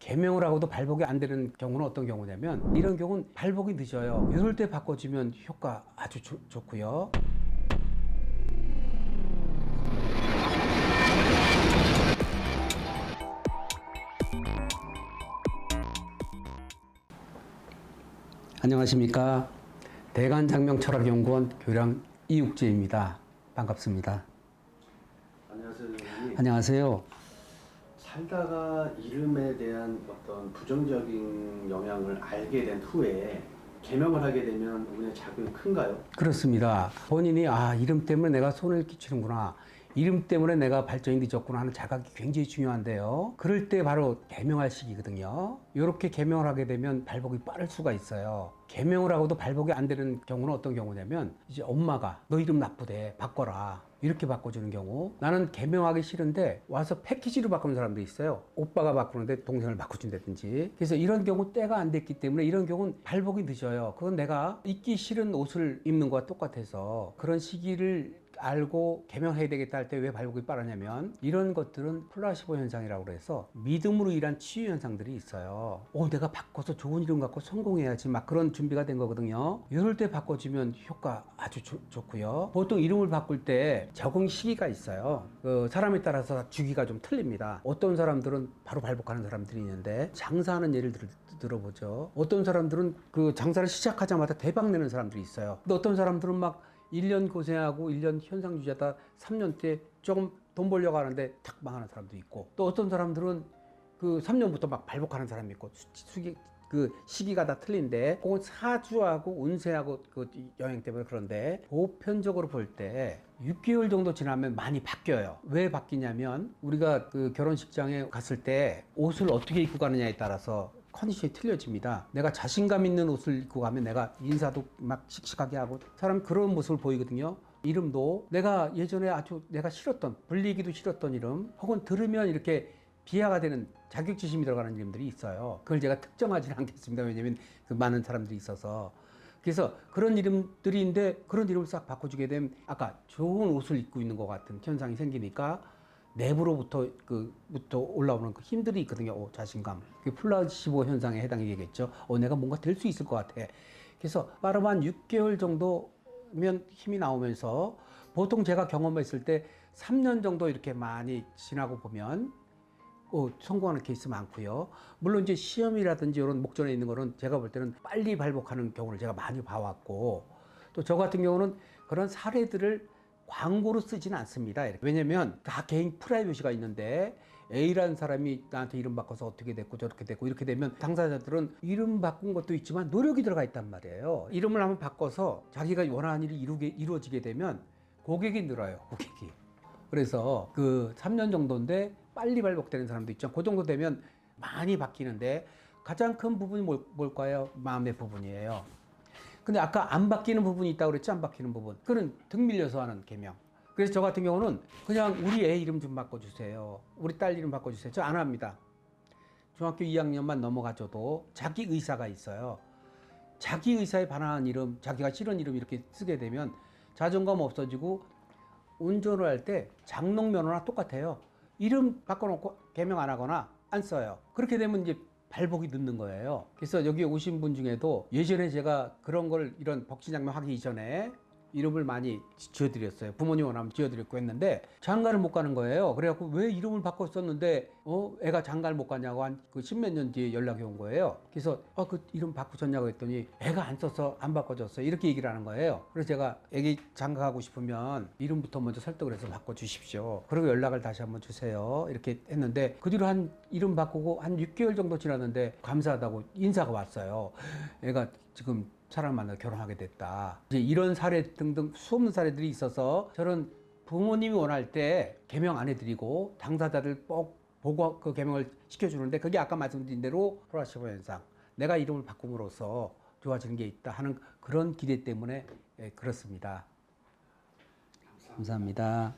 개명을 하고도 발복이 안 되는 경우는 어떤 경우냐면 이런 경우는 발복이 늦어요. 이럴 때 바꿔주면 효과 아주 좋고요. 안녕하십니까. 대간장명철학연구원 교량 이육재입니다. 반갑습니다. 안녕하세요, 선생님. 안녕하세요. 살다가 이름에 대한 어떤 부정적인 영향을 알게 된 후에 개명을 하게 되면 운의 작용이 큰가요? 그렇습니다. 본인이 이름 때문에 내가 손해를 끼치는구나, 이름 때문에 내가 발전이 늦었구나 하는 자각이 굉장히 중요한데요. 그럴 때 바로 개명할 시기거든요. 이렇게 개명을 하게 되면 발복이 빠를 수가 있어요. 개명을 하고도 발복이 안 되는 경우는 어떤 경우냐면 이제 엄마가 너 이름 나쁘대 바꿔라 이렇게 바꿔주는 경우, 나는 개명하기 싫은데 와서 패키지로 바꾸는 사람도 있어요. 오빠가 바꾸는데 동생을 바꿔준다든지. 그래서 이런 경우 때가 안 됐기 때문에 이런 경우는 발복이 늦어요. 그건 내가 입기 싫은 옷을 입는 거와 똑같아서 그런 시기를 알고 개명해야 되겠다 할 때 왜 발복이 빠르냐면 이런 것들은 플라시보 현상이라고 해서 믿음으로 인한 치유 현상들이 있어요. 내가 바꿔서 좋은 이름 갖고 성공해야지 막 그런 준비가 된 거거든요. 이럴 때 바꿔주면 효과 아주 좋고요. 보통 이름을 바꿀 때 적응 시기가 있어요. 그 사람에 따라서 주기가 좀 틀립니다. 어떤 사람들은 바로 발복하는 사람들이 있는데, 장사하는 예를 들어보죠. 어떤 사람들은 그 장사를 시작하자마자 대박 내는 사람들이 있어요. 근데 어떤 사람들은 막 1년 고생하고 1년 현상 유지하다 3년 때 조금 돈 벌려고 하는데 탁 망하는 사람도 있고, 또 어떤 사람들은 그 3년부터 막 발복하는 사람이 있고, 그 시기가 다 틀린데 그건 사주하고 운세하고 그 영향 때문에. 그런데 보편적으로 볼 때 6개월 정도 지나면 많이 바뀌어요. 왜 바뀌냐면 우리가 그 결혼식장에 갔을 때 옷을 어떻게 입고 가느냐에 따라서 컨디션이 틀려집니다. 내가 자신감 있는 옷을 입고 가면 내가 인사도 막 씩씩하게 하고 사람 그런 모습을 보이거든요. 이름도 내가 예전에 아주 내가 싫었던, 불리기도 싫었던 이름, 혹은 들으면 이렇게 비하가 되는 자격지심이 들어가는 이름들이 있어요. 그걸 제가 특정하지는 않겠습니다. 왜냐면 그 많은 사람들이 있어서. 그래서 그런 이름들인데 그런 이름을 싹 바꿔주게 되면 아까 좋은 옷을 입고 있는 것 같은 현상이 생기니까 내부로부터 올라오는 그 힘들이 있거든요. 자신감. 그 플라시보 현상에 해당이 되겠죠. 내가 뭔가 될 수 있을 것 같아. 그래서 빠르면 한 6개월 정도면 힘이 나오면서, 보통 제가 경험했을 때 3년 정도 이렇게 많이 지나고 보면 성공하는 케이스 많고요. 물론 이제 시험이라든지 이런 목전에 있는 거는 제가 볼 때는 빨리 발복하는 경우를 제가 많이 봐왔고, 또 저 같은 경우는 그런 사례들을 광고로 쓰지는 않습니다. 왜냐면 다 개인 프라이버시가 있는데 A라는 사람이 나한테 이름 바꿔서 어떻게 됐고 저렇게 됐고 이렇게 되면 당사자들은 이름 바꾼 것도 있지만 노력이 들어가 있단 말이에요. 이름을 한번 바꿔서 자기가 원하는 일이 이루어지게 되면 고객이 늘어요. 고객이. 그래서 그 3년 정도인데 빨리 발복되는 사람도 있죠. 그 정도 되면 많이 바뀌는데 가장 큰 부분이 뭘까요? 마음의 부분이에요. 근데 아까 안 바뀌는 부분이 있다고 그랬지, 안 바뀌는 부분. 그건 등 밀려서 하는 개명. 그래서 저 같은 경우는 그냥 우리 애 이름 좀 바꿔주세요. 우리 딸 이름 바꿔주세요. 저 안 합니다. 중학교 2학년만 넘어가줘도 자기 의사가 있어요. 자기 의사에 반하는 이름, 자기가 싫은 이름 이렇게 쓰게 되면 자존감 없어지고, 운전을 할 때 장롱 면허나 똑같아요. 이름 바꿔놓고 개명 안 하거나 안 써요. 그렇게 되면 이제 발복이 늦는 거예요. 그래서 여기 오신 분 중에도 예전에 제가 그런 걸, 이런 복지장명 하기 이전에 이름을 많이 지어드렸어요. 부모님 원하면 지어드렸고 했는데 장가를 못 가는 거예요. 그래갖고 왜 이름을 바꿨었는데 애가 장가를 못 가냐고 한 그 십몇 년 뒤에 연락이 온 거예요. 그래서 그 이름 바꾸셨냐고 했더니 애가 안 써서 안 바꿔줬어요. 이렇게 얘기를 하는 거예요. 그래서 제가 애기 장가 가고 싶으면 이름부터 먼저 설득을 해서 바꿔주십시오. 그리고 연락을 다시 한번 주세요. 이렇게 했는데 그 뒤로 한 이름 바꾸고 한 6개월 정도 지났는데 감사하다고 인사가 왔어요. 애가 지금 사람 만나 결혼하게 됐다. 이제 이런 사례 등등 수없는 사례들이 있어서 저는 부모님이 원할 때 개명 안 해드리고 당사자들 꼭 보고 그 개명을 시켜주는데, 그게 아까 말씀드린 대로 플라시보 현상, 내가 이름을 바꿈으로써 좋아지는 게 있다 하는 그런 기대 때문에 그렇습니다. 감사합니다.